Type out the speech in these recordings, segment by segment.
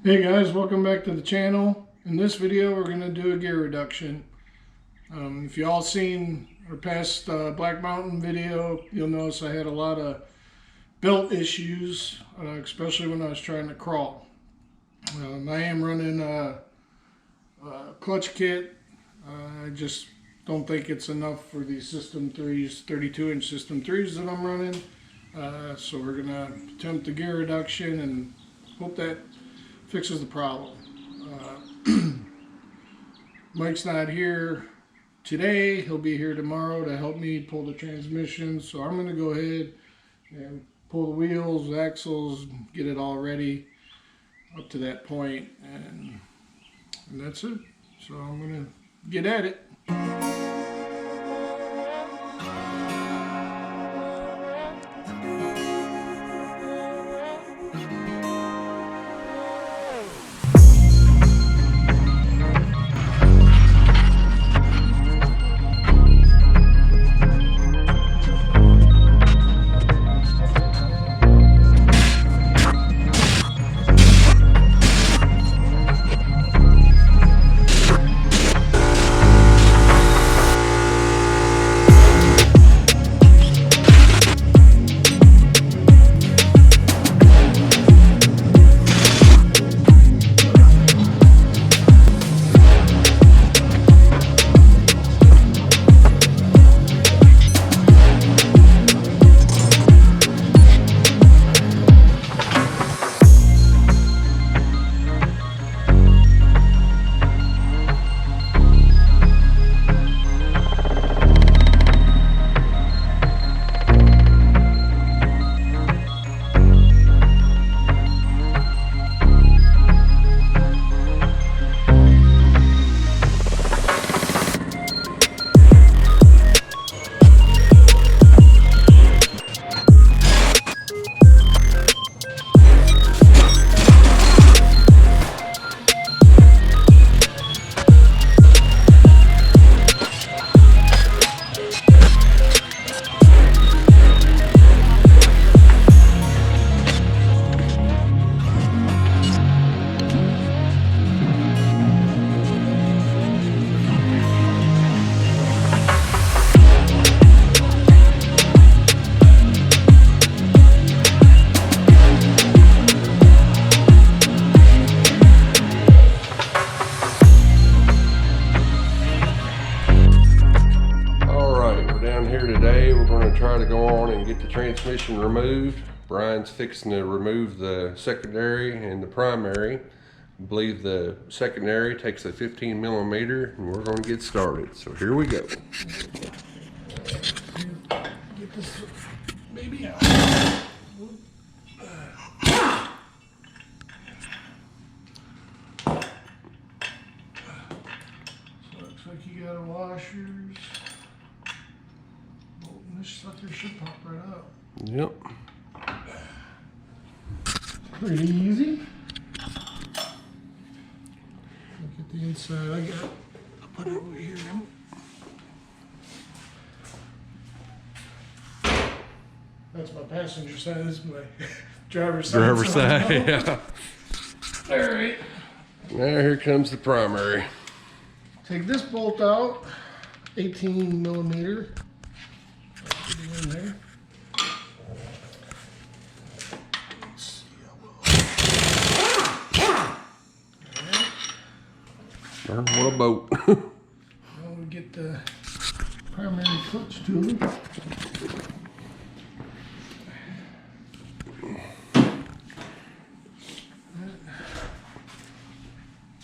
Hey guys, welcome back to the channel. In this video we're going to do a gear reduction. If you all seen our past Black Mountain video, you'll notice I had a lot of belt issues, especially when I was trying to crawl. I am running a clutch kit. I just don't think it's enough for these System 3s, 32-inch System 3s that I'm running. So we're going to attempt the gear reduction and hope that fixes the problem. Mike's not here today. He'll be here tomorrow to help me pull the transmission. So I'm going to go ahead and pull the wheels, axles, get it all ready up to that point, and that's it. So I'm going to get at it. Try to go on and get the transmission removed. Brian's fixing to remove the secondary and the primary. I believe the secondary takes a 15 millimeter, and we're going to get started. So here we go. Get this baby out. So looks like you got washers. This sucker should pop right up. Yep. Pretty easy. Look at the inside. I'll put it over here now. That's my passenger side. This is my driver's side. Driver's side, yeah. All right. Now here comes the primary. Take this bolt out. 18 millimeter. In there. What a boat. Now we get the primary clutch tool.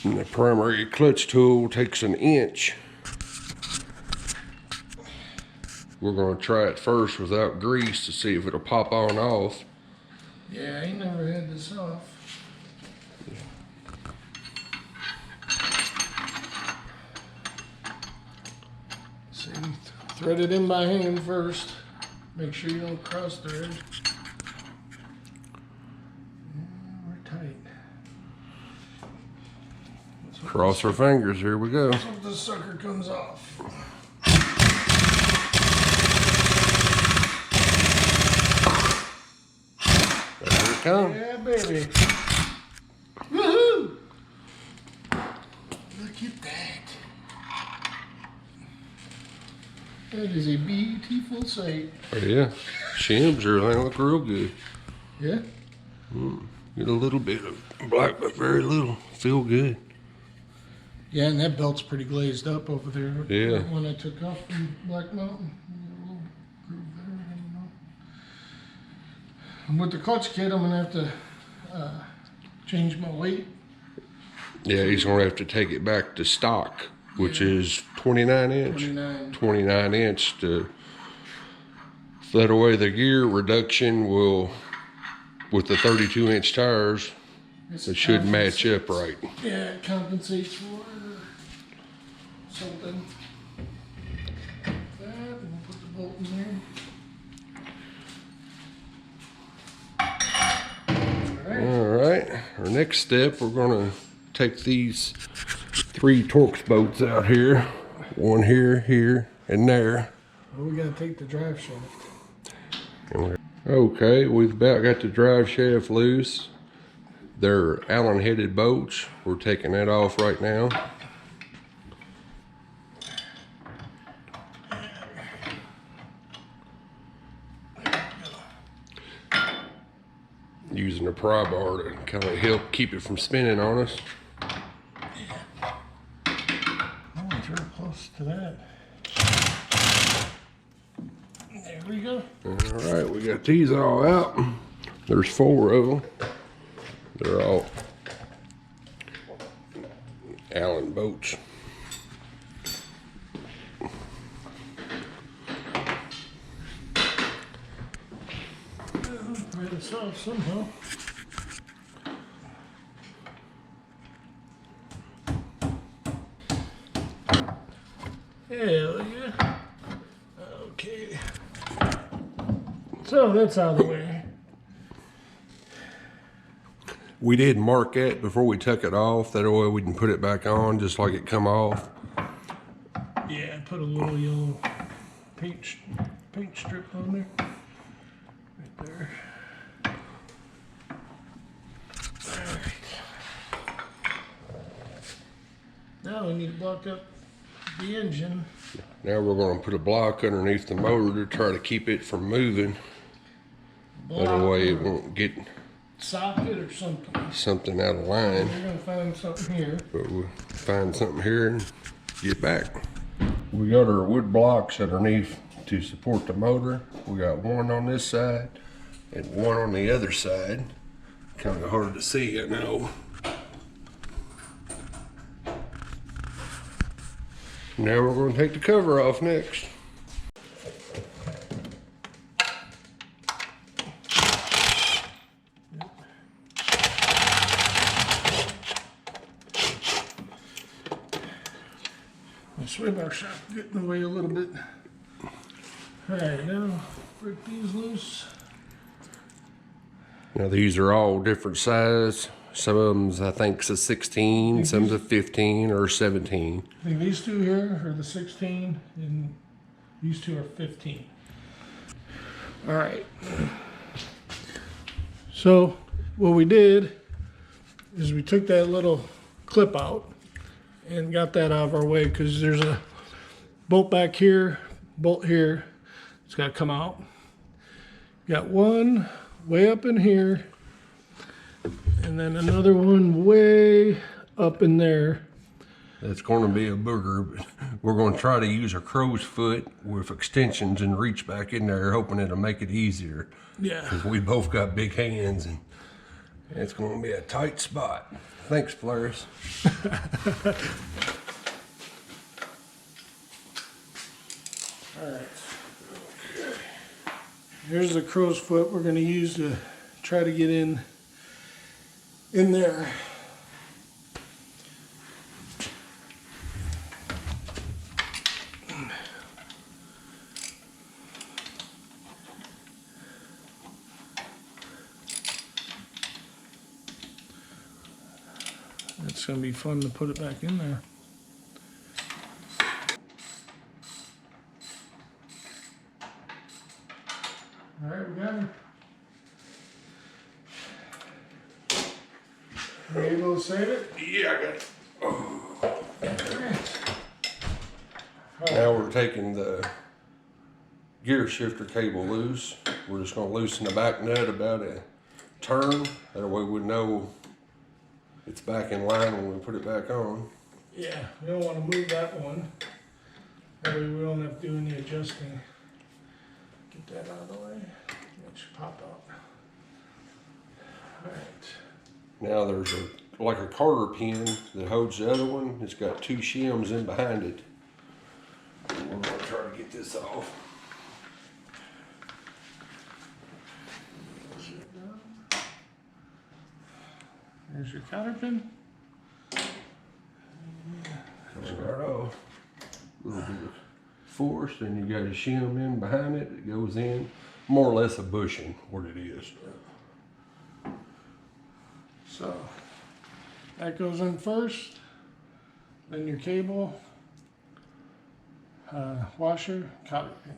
And the primary clutch tool takes an inch. We're going to try it first without grease to see if it'll pop on off. Yeah, I ain't never had this off. See, thread it in by hand first. Make sure you don't cross thread. Yeah, we're tight. Cross our fingers, here we go. Let's hope this sucker comes off. There it comes. Yeah, baby. Woohoo! Look at that. That is a beautiful sight. Oh, yeah. Shims are, they look real good. Yeah? Get a little bit of black, but very little. Feel good. Yeah, and that belt's pretty glazed up over there. Yeah. That one I took off from Black Mountain. A little groove there, I don't know. And with the clutch kit, I'm gonna have to change my weight. Yeah, he's gonna have to take it back to stock, which is 29 inch. 29 inch to, that way the gear reduction will, with the 32 inch tires, it should match up right. Yeah, it compensates for it or something. Like that, and we'll put the bolt in there. All right, our next step, we're gonna take these 3 Torx bolts out here. One here, here, and there. Well, we gotta take the drive shaft. Okay, we've about got the drive shaft loose. They're Allen headed bolts. We're taking that off right now. Using a pry bar to kind of help keep it from spinning on us. Oh, it's real close to that. There we go. All right, we got these all out. There's 4 of them. They're all Allen bolts. Pry this off somehow. Hell yeah. Okay. So that's out of the way. We did mark that before we took it off. That way we can put it back on just like it come off. Yeah, put a little yellow paint strip on there. Right there. Alright. Now we need to block up the engine. Now we're going to put a block underneath the motor to try to keep it from moving. That way it won't get socket or something out of line. We're gonna find something here. But we'll find something here and get back. We got our wood blocks underneath to support the motor. We got one on this side and one on the other side. Kind of hard to see, I know. Now we're going to take the cover off next. The sway bar shaft getting in the way a little bit. Alright, now break these loose. Now these are all different size. Some of them's I think's a 16, some's a 15 or 17. I think these two here are the 16 and these two are 15. Alright. So what we did is we took that little clip out and got that out of our way because there's a bolt back here, bolt here. It's got to come out. Got one way up in here and then another one way up in there. It's going to be a booger, but we're going to try to use a crow's foot with extensions and reach back in there, hoping it'll make it easier. Yeah. Because we both got big hands and it's going to be a tight spot. Thanks, Polaris. All right. Here's the crow's foot we're going to use to try to get in there. It's going to be fun to put it back in there. All right, we got him. Are you able to save it? Yeah, I got it. Oh. we're taking the gear shifter cable loose. We're just going to loosen the back nut about a turn. That way we know it's back in line when we put it back on. Yeah, we don't want to move that one. That way we don't have to do any adjusting. Get that out of the way. It should pop out. Alright. Now there's like a Carter pin that holds the other one. It's got two shims in behind it. We're going to try to get this off. There's your counter pin. Start off. A little bit of force, and you got a shim in behind it that goes in. More or less a bushing, what it is. So that goes in first, then your cable, washer, cotter pin.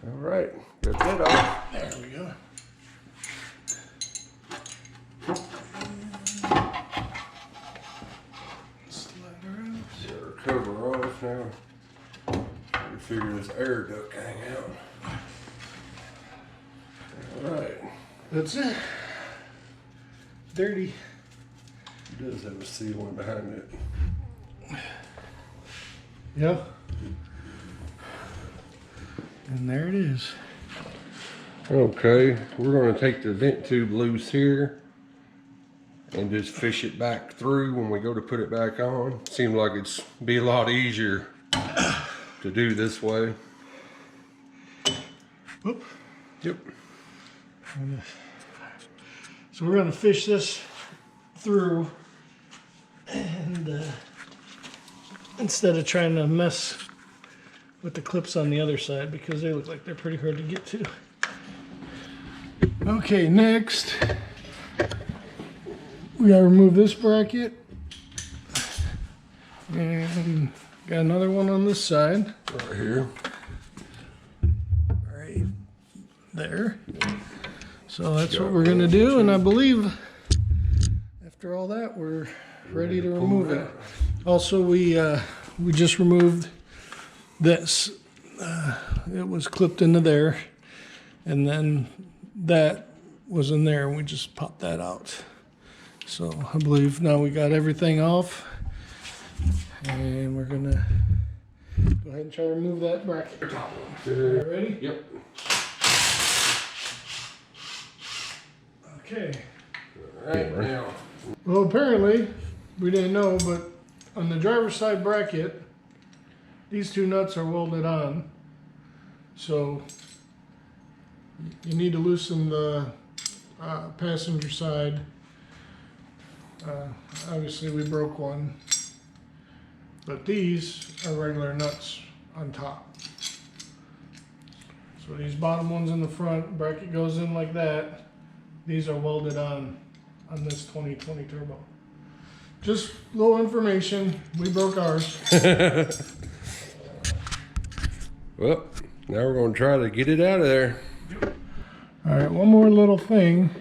All right, got that off. There we go. Slide her out. Get our cover off now. We figure this air duct hang out. All right. That's it. Dirty. It does have a sealant behind it. Yeah. And there it is. Okay, we're going to take the vent tube loose here and just fish it back through when we go to put it back on. Seems like it's be a lot easier to do this way. Whoop. Yep. So we're going to fish this through, and instead of trying to mess with the clips on the other side, because they look like they're pretty hard to get to. Okay, next we gotta remove this bracket, and got another one on this side Right here. right there. So that's what we're gonna do, and I believe after all that we're ready to remove it. Also, we just removed this. It was clipped into there, and then that was in there, and we just popped that out. So I believe now we got everything off, and we're gonna go ahead and try to remove that bracket. You ready? Yep. Okay. All right, now. Well, apparently we didn't know, but on the driver's side bracket, these two nuts are welded on, so you need to loosen the passenger side. Obviously we broke one, but these are regular nuts on top. So these bottom ones in the front, bracket goes in like that. These are welded on this 2020 Turbo. Just little information, we broke ours. Well, now we're going to try to get it out of there. All right, one more little thing.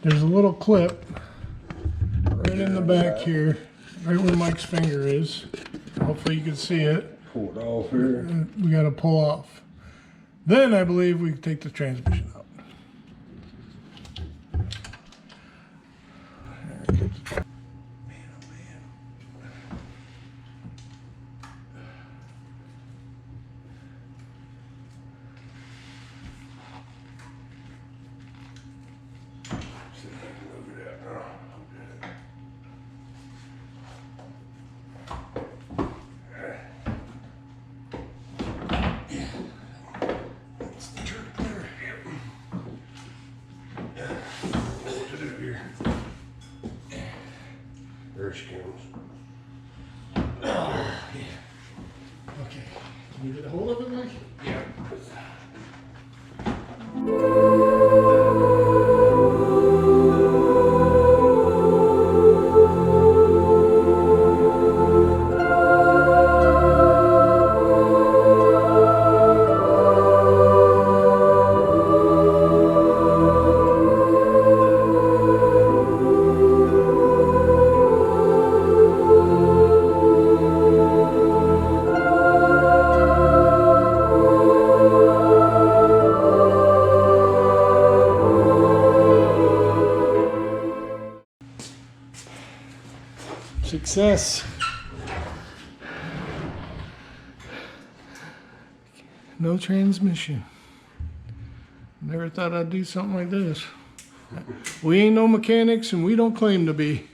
There's a little clip right in the back here, right where Mike's finger is. Hopefully you can see it. Pull it off here. We got to pull off. Then I believe we can take the transmission out. There she comes. Okay. Can you get a hold of it, Mike? Yeah. Success. No transmission. Never thought I'd do something like this. We ain't no mechanics and we don't claim to be.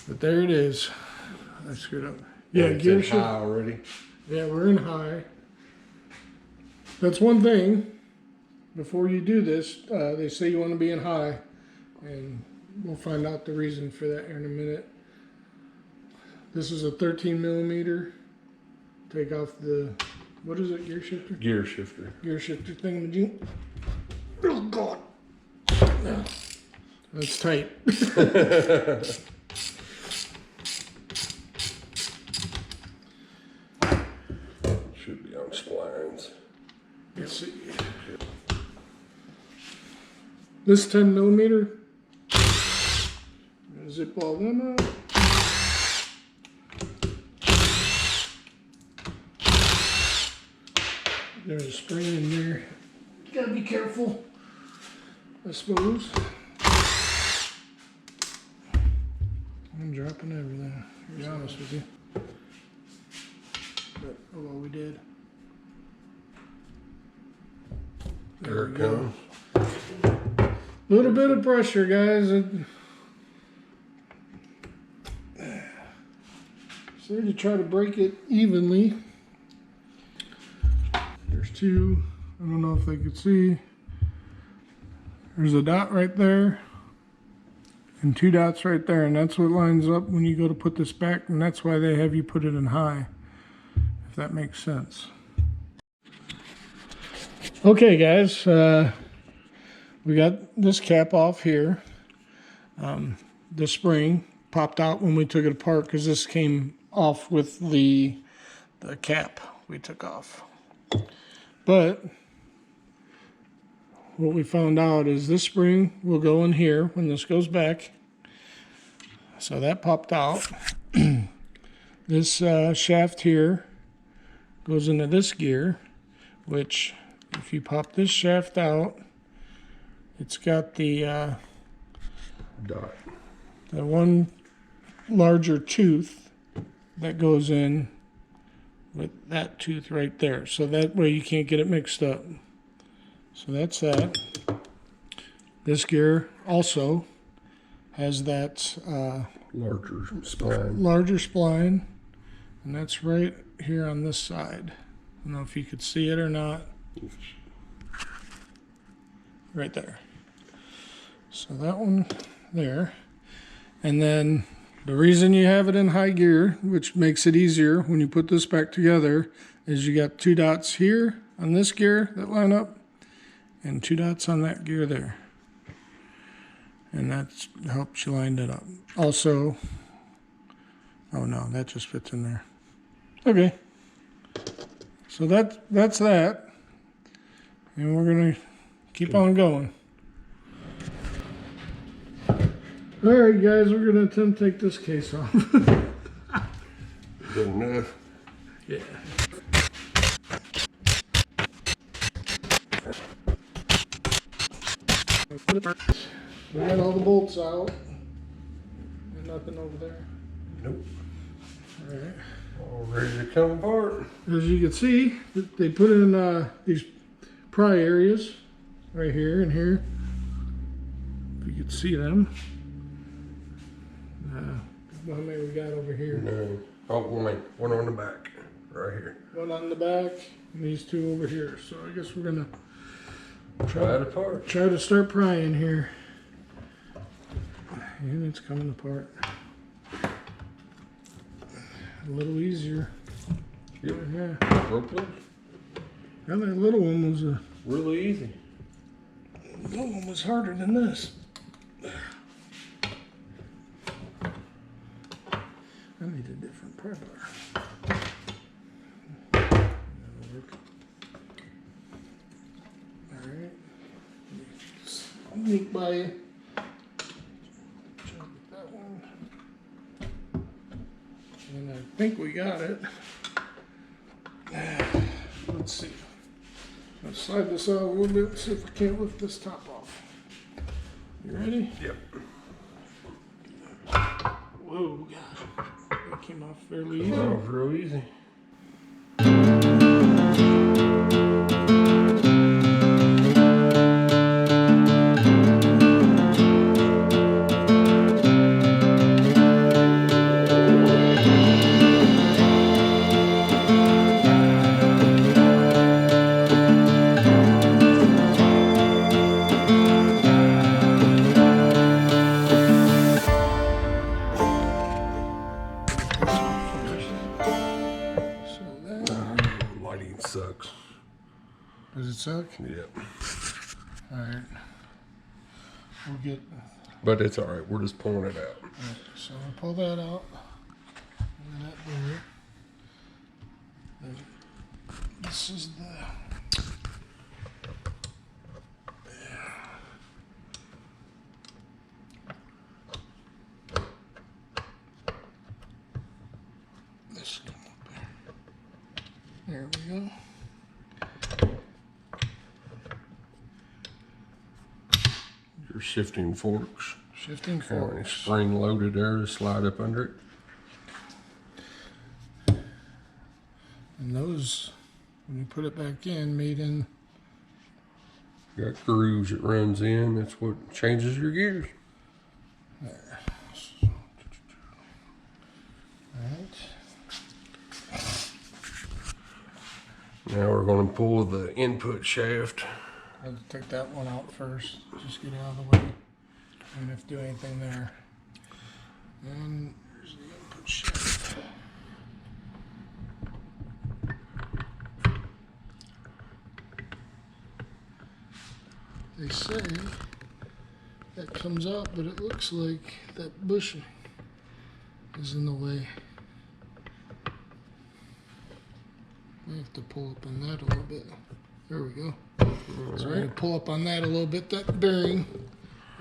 But there it is. I screwed up. Yeah, it's gear in shift. high already. Yeah, we're in high. That's one thing. Before you do this, they say you want to be in high. And we'll find out the reason for that here in a minute. This is a 13 millimeter. Take off the, what is it, gear shifter? Gear shifter. Gear shifter thing. Oh God. Yeah. That's tight. Should be on splines. Let's see. This 10 millimeter. Zip all them out. There's a spring in there. You gotta be careful, I suppose. I'm dropping everything, to be honest with you. But, oh well, we did. There it comes. Little bit of pressure, guys. So to try to break it evenly. There's two. I don't know if they could see. There's a dot right there. And two dots right there. And that's what lines up when you go to put this back. And that's why they have you put it in high. If that makes sense. Okay, guys. We got this cap off here. The spring popped out when we took it apart because this came off with the cap we took off. But what we found out is this spring will go in here when this goes back. So that popped out. This shaft here goes into this gear, which if you pop this shaft out, it's got the Dot. the one larger tooth that goes in with that tooth right there. So that way you can't get it mixed up. So that's that. This gear also has that Larger spline. larger spline, and that's right here on this side. I don't know if you could see it or not. Right there. So that one there. And then the reason you have it in high gear, which makes it easier when you put this back together, is you got two dots here on this gear that line up and two dots on that gear there. And that helps you line it up. Also, oh no, that just fits in there. Okay. So that's that. And we're going to keep on going. All right, guys, we're going to attempt to take this case off. Good enough. Yeah. We got all the bolts out. And nothing over there. Nope. All right. All ready to come apart. As you can see, they put in these pry areas right here and here. If you could see them. How many we got over here? No. Oh, one on the back. Right here. One on the back and these two over here. So I guess we're gonna Try it apart. try to start prying here. And it's coming apart. A little easier. Yep. Yeah. Broke loose. Now that little one was Really easy. the little one was harder than this. I need a different pry bar. Alright. Sneak by you. Try to get that one. And I think we got it. Let's see. Let's slide this out a little bit and see if we can't lift this top off. You ready? Yep. Whoa, gosh. That came off fairly easy. Oh, real easy. Lighting sucks. Does it suck? Yep. Alright. We'll get... But it's alright, we're just pulling it out. Right, so we'll pull that out. And that there. Then this is the... This come up there. There we go. Your shifting forks. Shifting Kind of forks. spring loaded there to slide up under it. And those, when you put it back in, made in... Got grooves it runs in, that's what changes your gears. There. Alright. Now we're going to pull the input shaft. I have to take that one out first. Just get it out of the way. And if do anything there. And here's the input shaft. They say that comes out, but it looks like that bushing is in the way. I have to pull up on that a little bit. There we go. So we're going to pull up on that a little bit. That bearing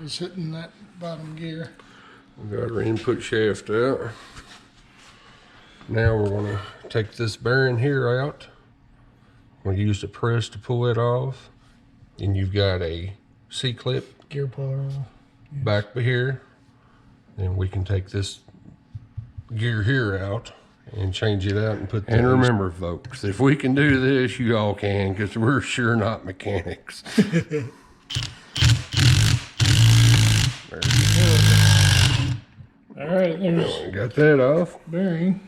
is hitting that bottom gear. We got our input shaft out. Now we're going to take this bearing here out. We'll use the press to pull it off. And you've got a C-clip Gear puller. back here. And we can take this gear here out and change it out and put that. And remember, folks, if we can do this, you all can, because we're sure not mechanics. There All right, there's we got that off. bearing.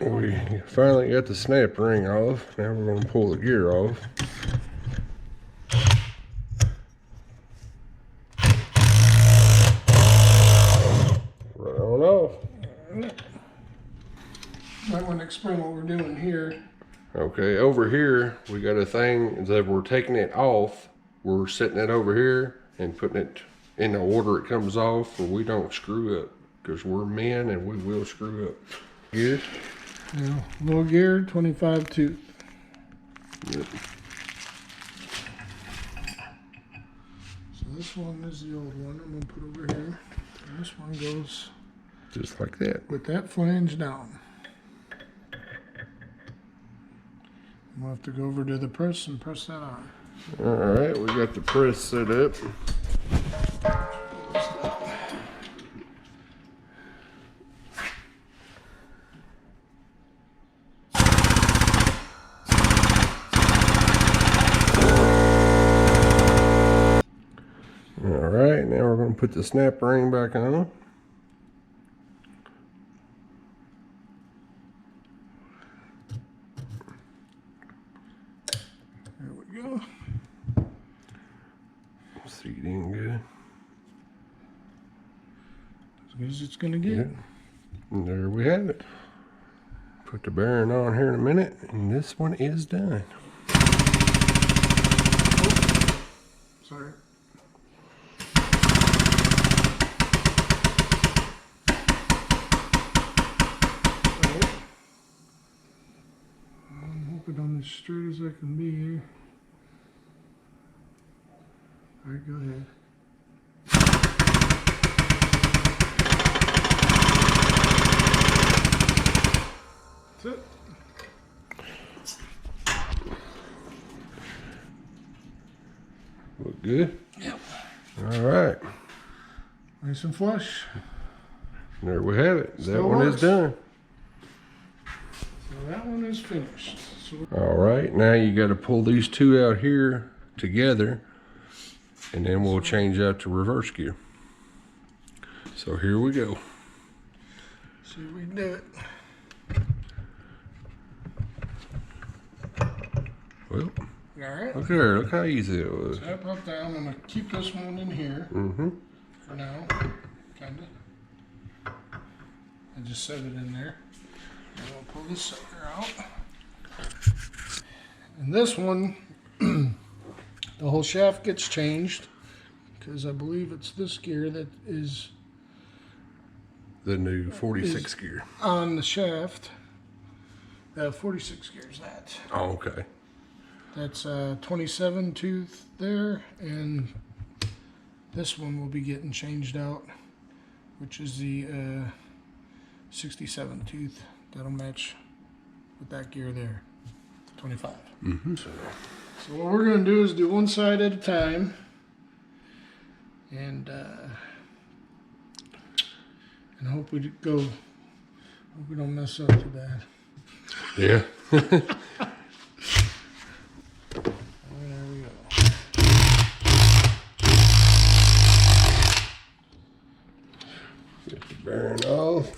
We finally got the snap ring off. Now we're going to pull the gear off. Right on off. I want to explain what we're doing here. Okay, over here we got a thing that we're taking it off. We're setting it over here and putting it in the order it comes off, where we don't screw up, because we're men and we will screw up. Gear. Yeah, low gear, 25 tooth. Yep. So this one is the old one I'm going to put over here. And this one goes Just like that. with that flange down. We'll have to go over to the press and press that on. All right, we got the press set up. All right, now we're going to put the snap ring back on. There we go. Seating good. As good as it's going to get. Yep. And there we have it. Put the bearing on here in a minute, and this one is done. Sorry. I'm hoping I'm as straight as I can be here. All right, go ahead. That's it. Look good? Yep. All right. Like I Nice and flush. And there we have it. That Still one works. is done. So that one is finished. So All right, now you got to pull these two out here together, and then we'll change out to reverse gear. So here we go. see if we can do it. Well, All right. look there. Look how easy it was. Tap up down. I'm gonna keep this one in here Mm-hmm. for now. Kinda. I just set it in there. And we'll pull this sucker out. And this one, the whole shaft gets changed because I believe it's this gear that is The new 46 gear. on the shaft. 46 gears that. Oh, okay. That's 27 tooth there, and this one will be getting changed out, which is the 67 tooth. That'll match with that gear there, 25. Mm-hmm. So what we're going to do is do one side at a time, and hope we hope we don't mess up too bad. Yeah. There we go. Get the bearing off.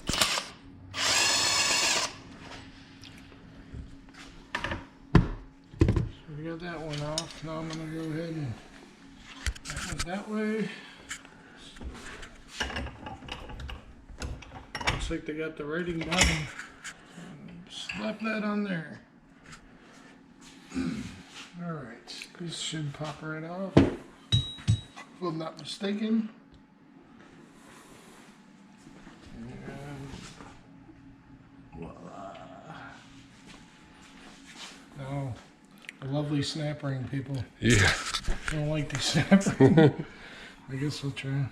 So we got that one off. Now I'm going to go ahead and that one's that way. Looks like they got the writing button. Slap that on there. Alright, this should pop right off. If I'm not mistaken. And voila. Now, a lovely snap ring, people. Yeah. I don't like these snap rings. I guess we'll try.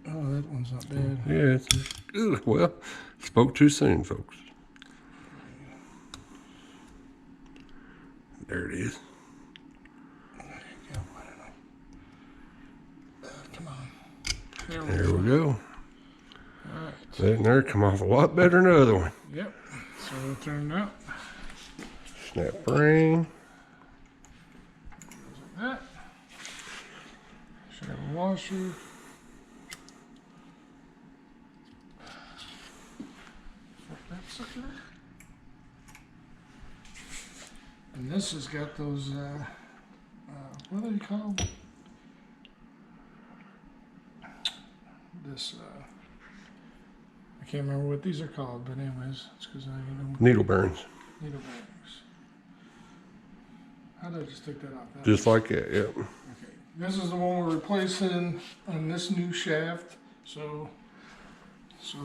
Oh, that one's not bad. Yeah. It's good. Well, spoke too soon, folks. There it is. Come on. There we There go. we go. Alright. That and there come off a lot better than the other one. Yep. So we'll turn it out. Snap ring. Like that. Should have a washer. Flip that sucker. And this has got those, what are they called? This, I can't remember what these are called, but anyways, it's because I know Needle burns. needle bearings. How did I just take that off? That Just like that, yep. Okay, this is the one we're replacing on this new shaft. So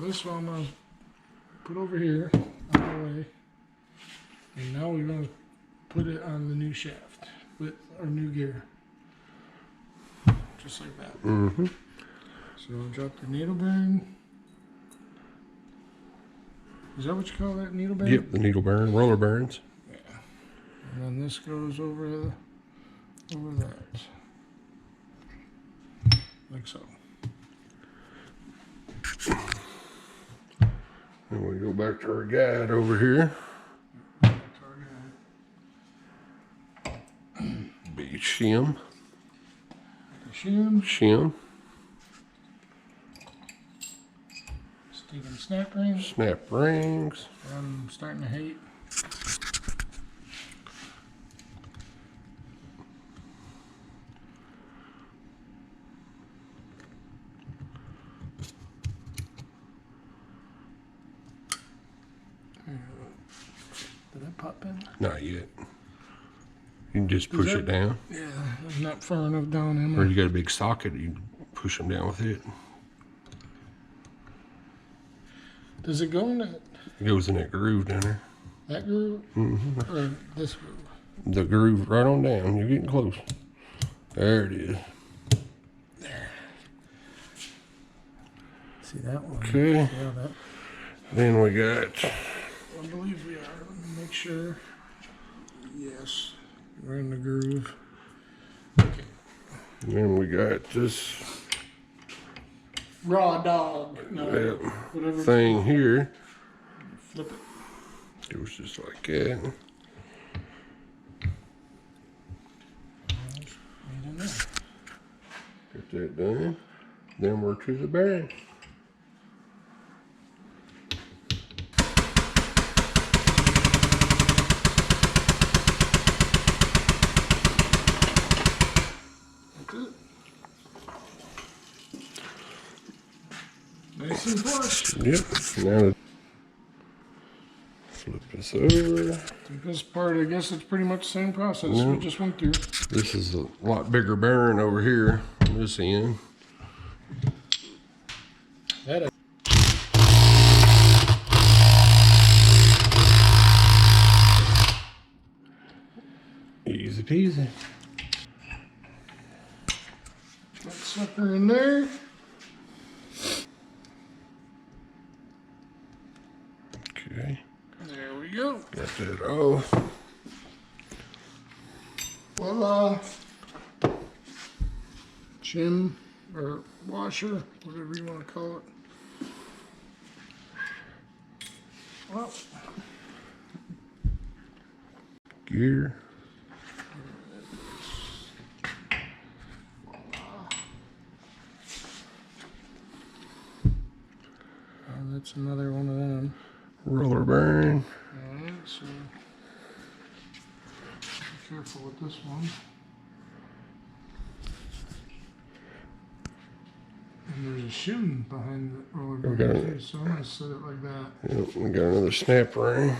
this one I'm gonna put over here, out of the way. And now we're gonna put it on the new shaft with our new gear. Just like that. Mm-hmm. So I'll drop the needle bearing. Is that what you call that, needle bearing? Yep, the needle burn, roller burns. Yeah. And then this goes over that. Like so. And we go back to our guide over here. Be shim. Shim. Steven snap rings. Snap rings. I'm starting to hate. Did that pop in? Not yet. You can just push it down. Yeah, it's not far enough down, am Or I? you got a big socket, you can push them down with it. Does it go in that, It goes in that groove down there. that groove? Mm-hmm. Or this groove? The groove right on down. You're getting close. There it is. There. See that one? Okay. Yeah, that. Then we got I believe we are. Let me make sure. Yes, we're in the groove. Okay. And then we got this Raw dog. No, whatever thing here. Flip it. Goes just like that. Get that done. Then we're to the bearing. That's it. Nice and flush. Yep. Now flip this over. This part, I guess it's pretty much the same process we just went through. This is a lot bigger bearing over here on this end. That Easy peasy. That sucker in there. Okay. There we go. Got that off. Voila. Shim or washer, whatever you want to call it. Well, Gear. oh, that's another one of them. Roller bearing. Alright, so be careful with this one. And there's a shim behind the roller bearing too, so I'm going to set it like that. Yep, we got another snap ring.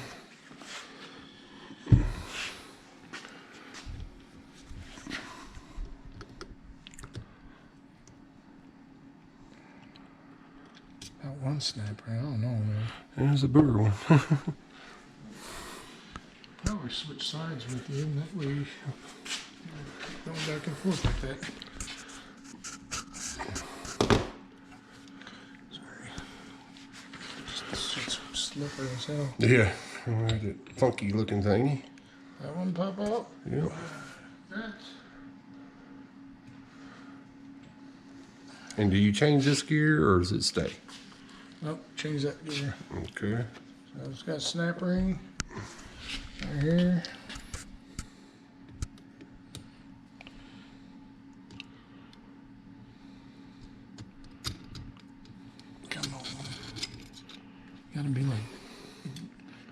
That one snapper, I don't know, man. There's a bigger one. Probably switch sides with you, and that way you going back and forth like that. Sorry. Just slippery as hell. Yeah, that funky looking thingy. That one pop out? Yep. That. And do you change this gear or does it stay? Nope, change that gear. Okay. So it's got a snap ring right here. Come on. Gotta be like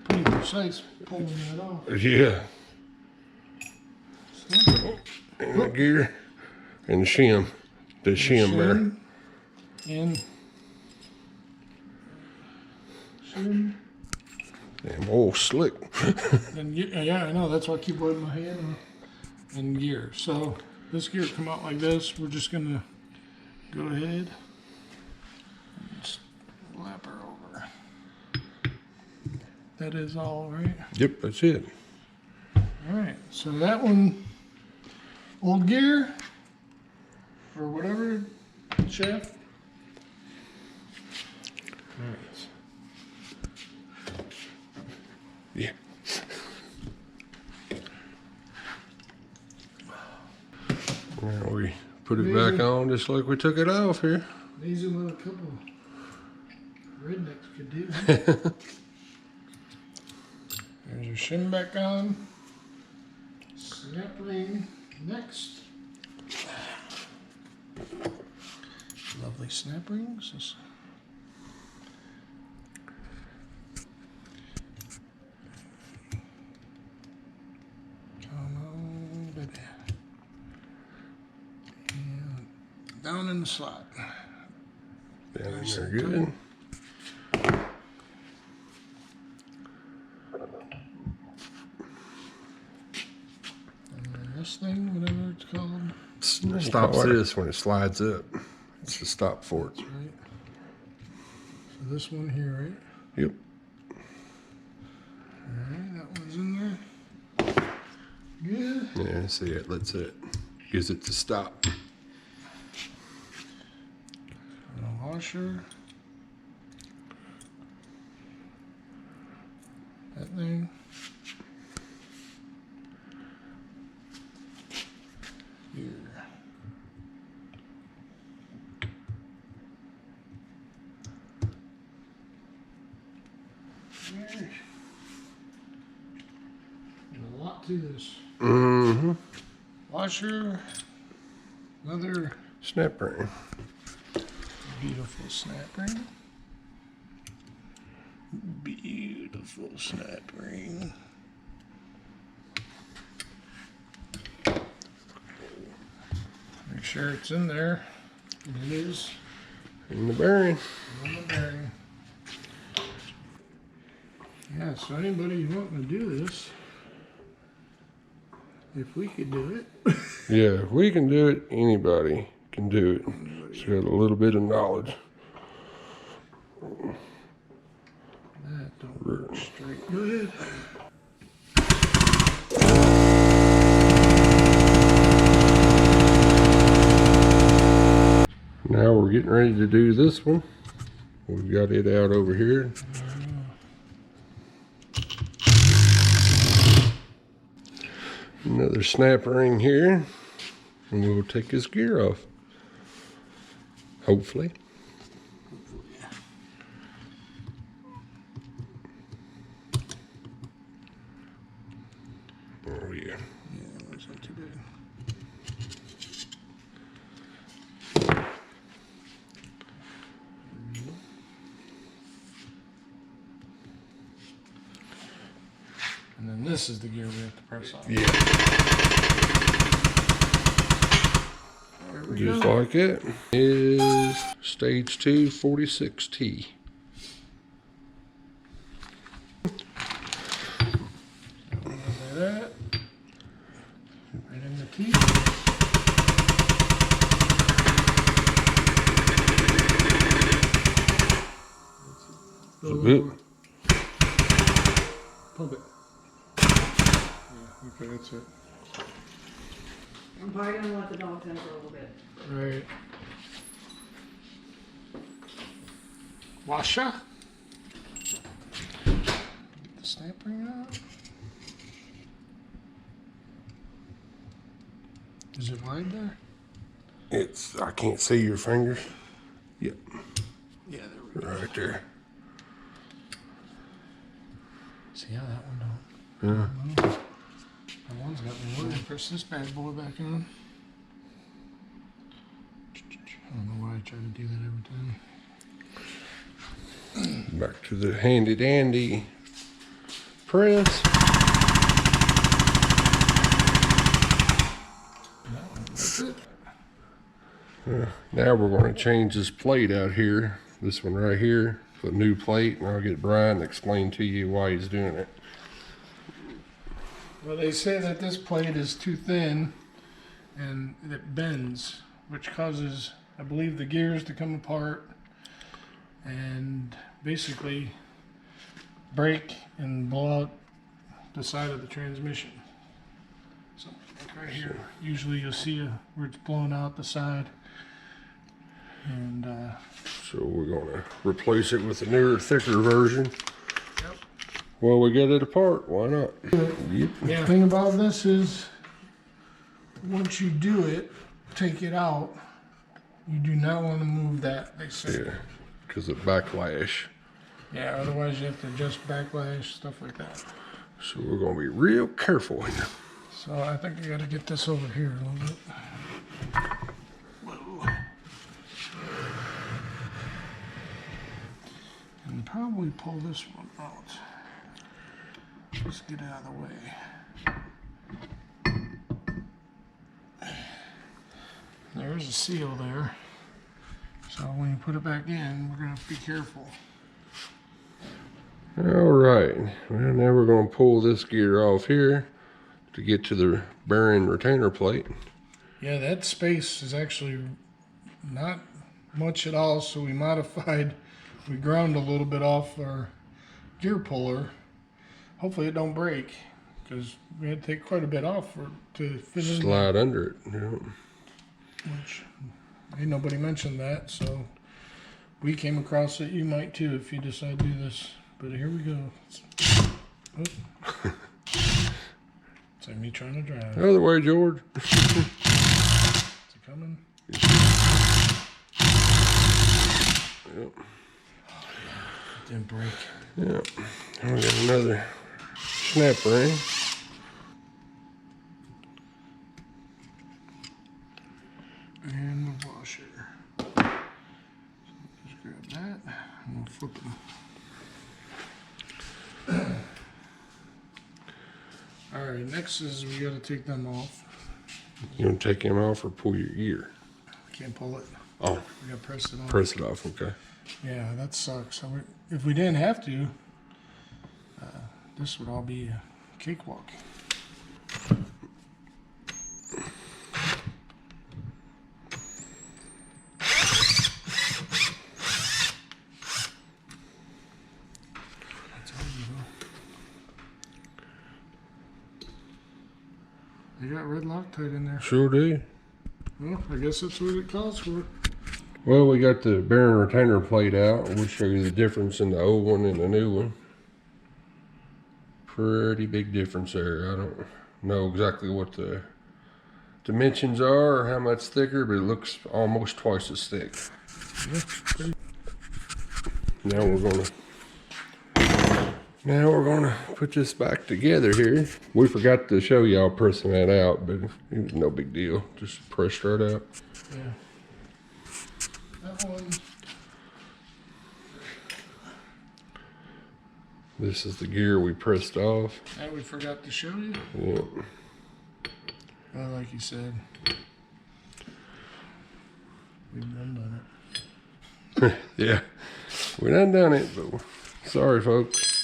pretty precise pulling that off. Yeah. And the gear and the shim. The shim there. And shim. Damn old slick. And yeah, I know. That's why I keep wiping my hand and gear. So this gear come out like this. We're just gonna go ahead and just lap her over. That is all right. Yep, that's it. All right. So that one, old gear or whatever, chef. All right. Yeah. Now we put it back on just like we took it off here. These are what a couple rednecks could do. There's your shim back on. Snap ring next. Lovely snap rings. Come on, baby. And down in the slot. Down in Nice there and good. This thing, whatever it's called. Stops this when it slides up. It's the stop for it. Right. So this one here, right? Yep. Alright, that one's in there. Good. Yeah, see it lets it. Gives it to stop. And a washer. That thing. Here. There. And a lot to this. Mm-hmm. Washer, another Snap ring. beautiful snap ring. Beautiful snap ring. Make sure it's in there. It is. In the bearing. On the bearing. Yeah, so anybody wanting to do this, if we could do it. Yeah, if we can do it, anybody can do it. It's got a little bit of knowledge. That don't work straight good. Now we're getting ready to do this one. We've got it out over here. Another snap ring here. And we'll take his gear off. Hopefully. Oh yeah. Yeah, that's not too bad. And then this is the gear we have to press on. Yeah. There we Just go. like it. Is stage 2 46T. Like that. Right in the teeth. So good. Pump it. Yeah, okay, that's it. I'm probably gonna let the dogs in for a little bit. Right. Washer. Get the snap ring out. Is it wide there? I can't see your fingers. Yep, Yeah, there we go. right there. See how that one don't? Yeah. That one's got me worried. Press this bad boy back on. I don't know why I try to do that every time. Back to the handy dandy press. That's it. Now we're going to change this plate out here. This one right here. Put a new plate, and I'll get Brian to explain to you why he's doing it. Well, they say that this plate is too thin and it bends, which causes, I believe, the gears to come apart and basically break and blow out the side of the transmission. So, like right here, usually you'll see where it's blowing out the side. And So we're going to replace it with a newer, thicker version. Yep. Well, we got it apart. Why not? Yep. the thing about this is, once you do it, take it out, you do not want to move that, they say. Yeah, because of backlash. Yeah, otherwise you have to adjust backlash, stuff like that. So we're going to be real careful. So I think I gotta get this over here a little bit. Whoa. And probably pull this one out. Just get out of the way. There's a seal there. So when you put it back in, we're gonna have to be careful. All right. Well, now we're going to pull this gear off here to get to the bearing retainer plate. Yeah, that space is actually not much at all, so we modified, we ground a little bit off our gear puller. Hopefully it don't break, because we had to take quite a bit off to fit in, Slide under it. Yeah. which ain't nobody mentioned that, so we came across it. You might too if you decide to do this. But here we go. Oh. It's like me trying to drive. The other way, George. Is it coming? Yep. It didn't break. Yeah, and we got another snap ring. And the washer. Just grab that and we'll flip them. Alright, next is we gotta take them off. You want to take him off or pull your gear? Can't pull it. Oh, We gotta press it on. press it off, okay. Yeah, that sucks. If we didn't have to, this would all be a cakewalk. That's all you know. They got red Loctite in there. Sure do. Well, I guess that's what it calls for. Well, we got the bearing retainer plate out. We'll show you the difference in the old one and the new one. Pretty big difference there. I don't know exactly what the dimensions are or how much thicker, but it looks almost twice as thick. Now we're gonna put this back together here. We forgot to show y'all pressing that out, but it was no big deal. Just pressed right out. Yeah. That one. This is the gear we pressed off. That we forgot to show you. Yeah. Well, like you said, we've done it. Yeah. We done it, but sorry, folks.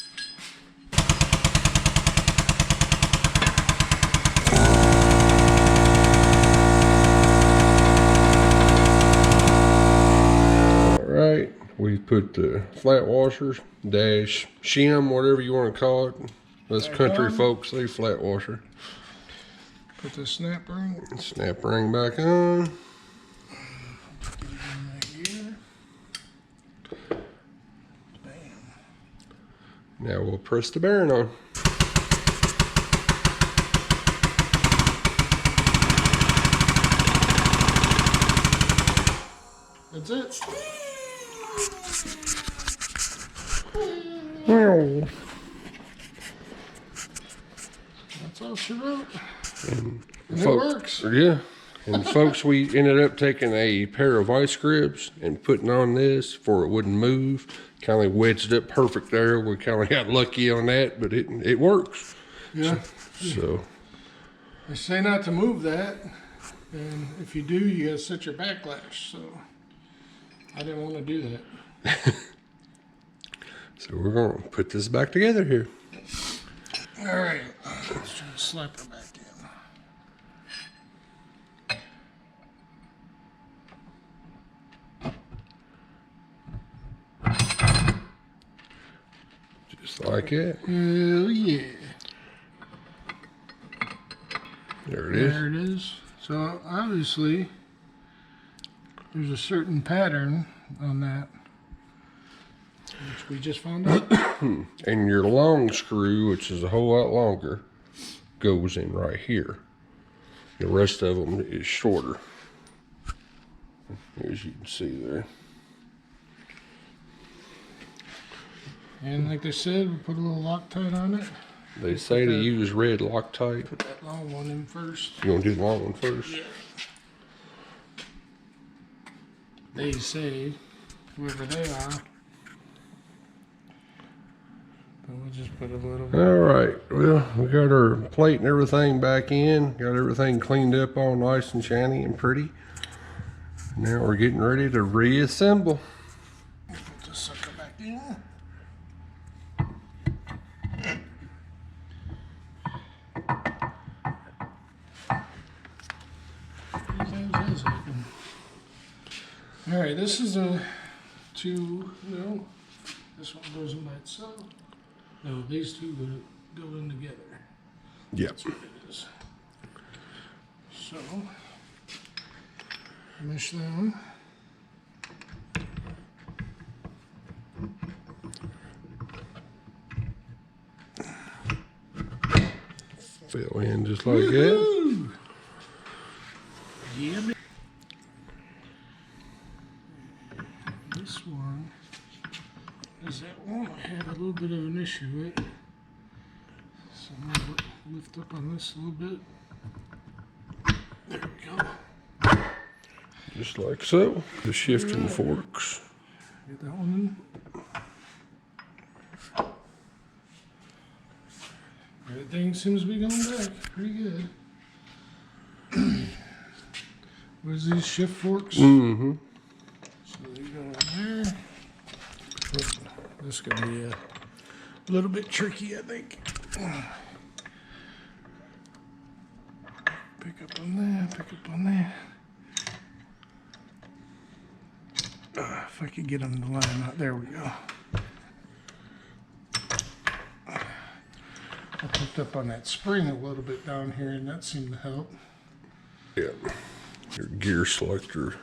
Alright, we put the flat washers, dash, shim, whatever you want to call it. Us Back country on. folks say flat washer. Put the snap ring Snap ring back on. in that gear. Bam. Now we'll press the bearing on. That's it. That's all she wrote. And it works. Yeah. And folks, we ended up taking a pair of vice grips and putting on this for it wouldn't move. Kind of wedged it perfect there. We kind of got lucky on that, but it works. Yeah. So They say not to move that, and if you do, you gotta set your backlash. So I didn't want to do that. So we're gonna put this back together here. All right, let's try to slap her back in. Just like it. Hell yeah. There it is. There it is. So obviously, there's a certain pattern on that, which we just found out. And your long screw, which is a whole lot longer, goes in right here. The rest of them is shorter, as you can see there. And like they said, we put a little Loctite on it. They say to use red Loctite. Put that long one in first. You want to do the long one first? Yeah. They say, whoever they are. But we'll just put a little. All right. Well, we got our plate and everything back in. Got everything cleaned up all nice and shiny and pretty. Now we're getting ready to reassemble. Put this sucker back in. All right, this is a no, this one goes in by itself. No, these two go in together. Yep. That's what it is. So, mesh them. Fill in just like that. Yeah. This one is that one I had a little bit of an issue with. So I'm going to lift up on this a little bit. There we go. Just like so. The shifting forks. Get that one in. Everything seems to be going back pretty good. Where's these shift forks? Mm-hmm. So they go in there. This is going to be a little bit tricky, I think. Pick up on that, pick up on that. If I could get them to line up, there we go. I picked up on that spring a little bit down here, and that seemed to help. Yeah. Your gear selector.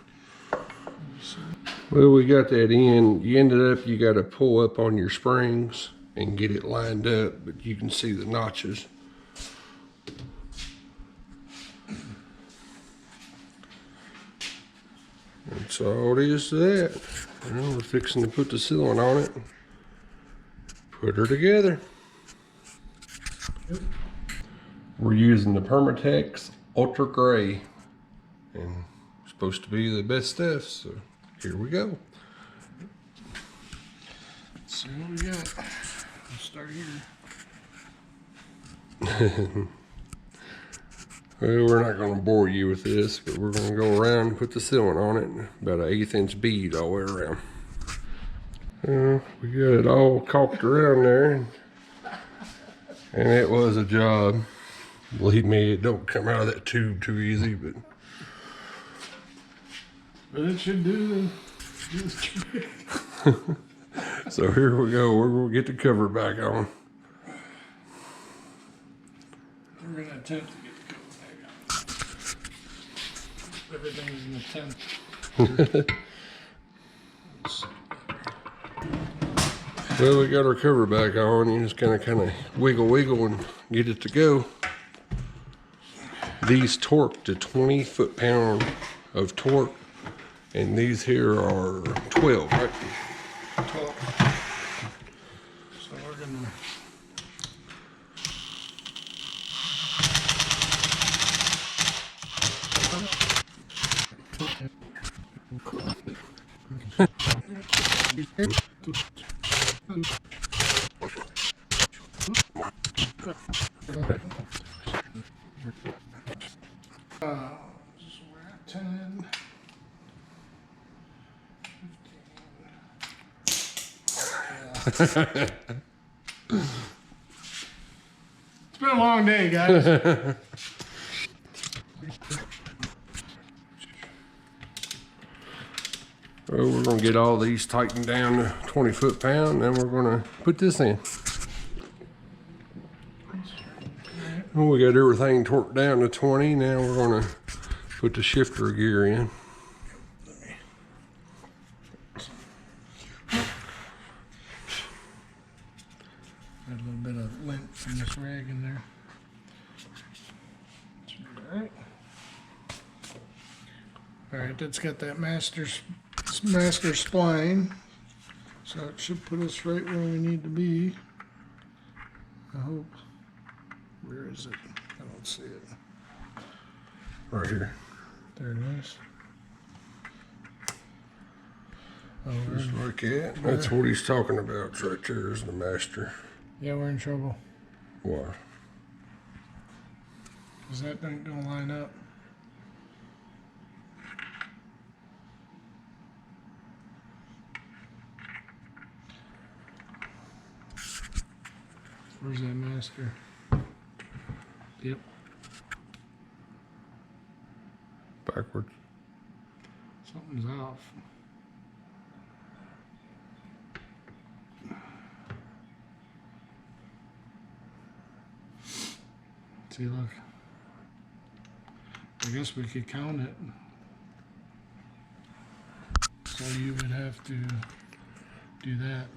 Well, we got that in. You ended up, you got to pull up on your springs and get it lined up, but you can see the notches. That's all it is to that. Well, we're fixing to put the sealant on it. Put her together. We're using the Permatex Ultra Gray, and it's supposed to be the best stuff, so here we go. Let's see what we got. We'll start here. Well, we're not going to bore you with this, but we're going to go around and put the sealant on it, about an 1/8 inch bead all the way around. We got it all caulked around there, and it was a job. Believe me, it don't come out of that tube too easy, but it should do the trick. So here we go. We're going to get the cover back on. We're going to attempt to get the cover back on. Everything's an attempt. Well, we got our cover back on. You just kind of wiggle and get it to go. These torque to 20 foot-pound of torque, and these here are 12, right? 12. So we're going to... So we're at 10, 15. It's been a long day, guys. Well, we're going to get all these tightened down to 20 foot-pound, then we're going to put this in. Well, we got everything torqued down to 20. Now we're going to put the shifter gear in. Got a little bit of lint from this rag in there. Alright. Alright, that's got that master spline. So it should put us right where we need to be. I hope. Where is it? I don't see it. Right here. There it is. Oh, Just like that. That's what he's talking about. It's right there is the master. yeah, we're in trouble. Why? Because that thing don't line up. Where's that master? Yep. Backwards. Something's off. See, look. I guess we could count it. So you would have to do that.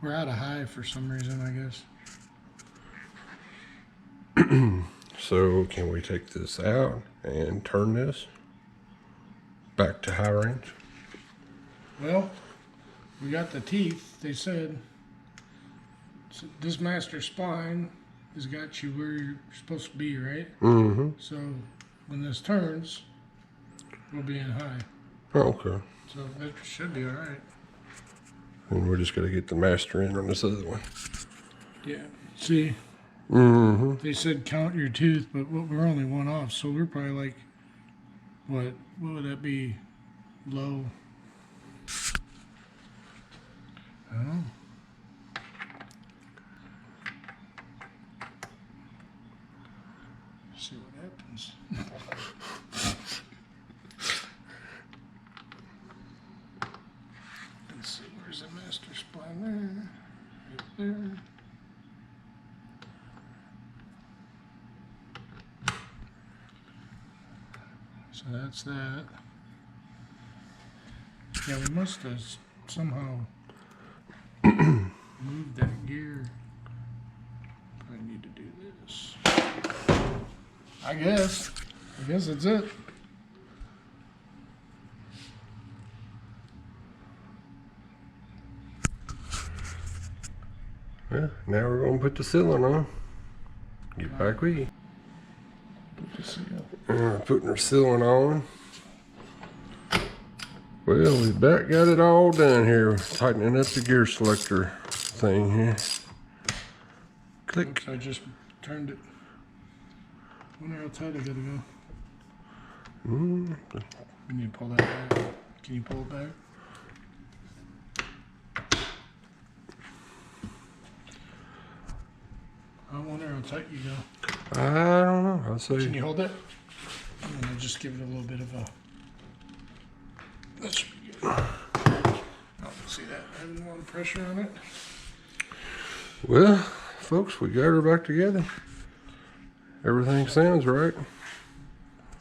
We're out of high for some reason, I guess. So can we take this out and turn this back to high range? Well, we got the teeth. They said this master spline has got you where you're supposed to be, right? Mm-hmm. So when this turns, we'll be in high. Okay. So that should be all right. And we're just gonna get the master in on this other one. Yeah. See, Mm-hmm. they said count your tooth, but we're only one off, so we're probably like, what would that be? Low. I don't know. See what happens. Let's see, where's the master spline there? Right there. So that's that. Yeah, we must have somehow moved that gear. I need to do this. I guess that's it. Well, now we're gonna put the ceiling on. Get back with you. Putting our ceiling on. Well, we about got it all done here. Tightening up the gear selector thing here. Click. Oops, I just turned it. I wonder how tight I gotta go. We need to pull that back. Can you pull it back? I wonder how tight you go. I don't know. I'll Can say. you hold it? I'm gonna just give it a little bit of a. That should be good. Oh, see that? Having a lot of pressure on it. Well, folks, we got her back together. Everything sounds right.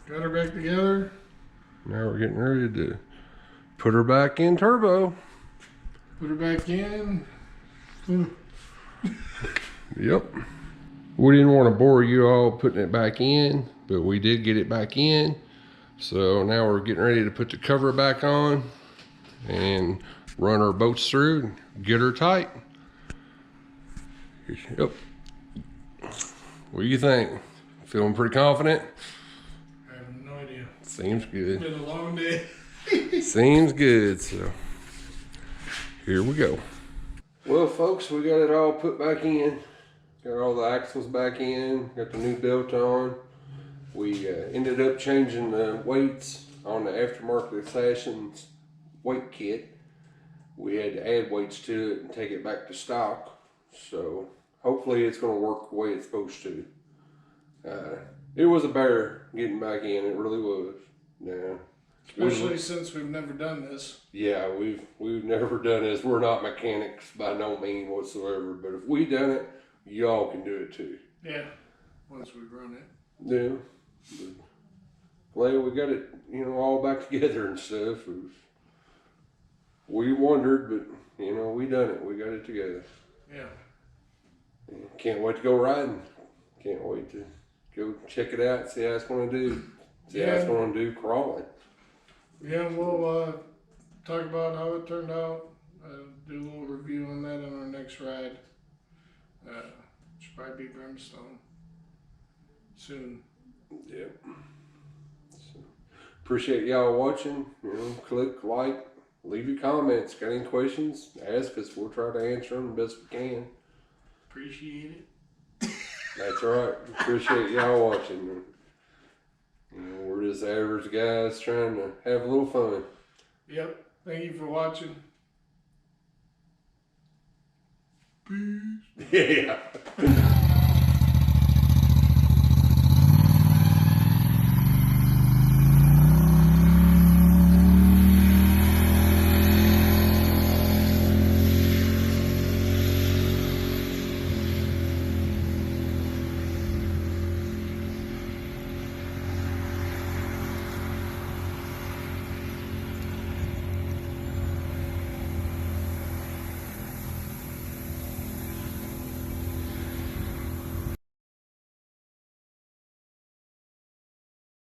Got her back together. Now we're getting ready to put her back in turbo. Put her back in. Yep. We didn't want to bore you all putting it back in, but we did get it back in. So now we're getting ready to put the cover back on and run our bolts through and get her tight. Yep. What do you think? Feeling pretty confident? I have no idea. Seems good. It's been a long day. Seems good, so here we go. Well, folks, we got it all put back in. Got all the axles back in, got the new belt on. We ended up changing the weights on the aftermarket Assassins weight kit. We had to add weights to it and take it back to stock. So hopefully it's going to work the way it's supposed to. It was a bear getting back in, it really was. Yeah. Especially since we've never done this. Yeah, we've never done this. We're not mechanics by no means whatsoever. But if we done it, y'all can do it too. Yeah. Once we run it. Yeah. But glad we got it, all back together and stuff. We wondered, but we done it. We got it together. Yeah. Can't wait to go riding. Can't wait to go check it out, see how it's gonna do. See how it's gonna do crawling. Yeah, we'll talk about how it turned out. Do a little review on that on our next ride. Should probably be Brimstone soon. Yep. So, appreciate y'all watching. Click like, leave your comments. Got any questions? Ask us. We'll try to answer them the best we can. Appreciate it. That's right. Appreciate y'all watching. We're just average guys trying to have a little fun. Yep. Thank you for watching. Peace. Yeah.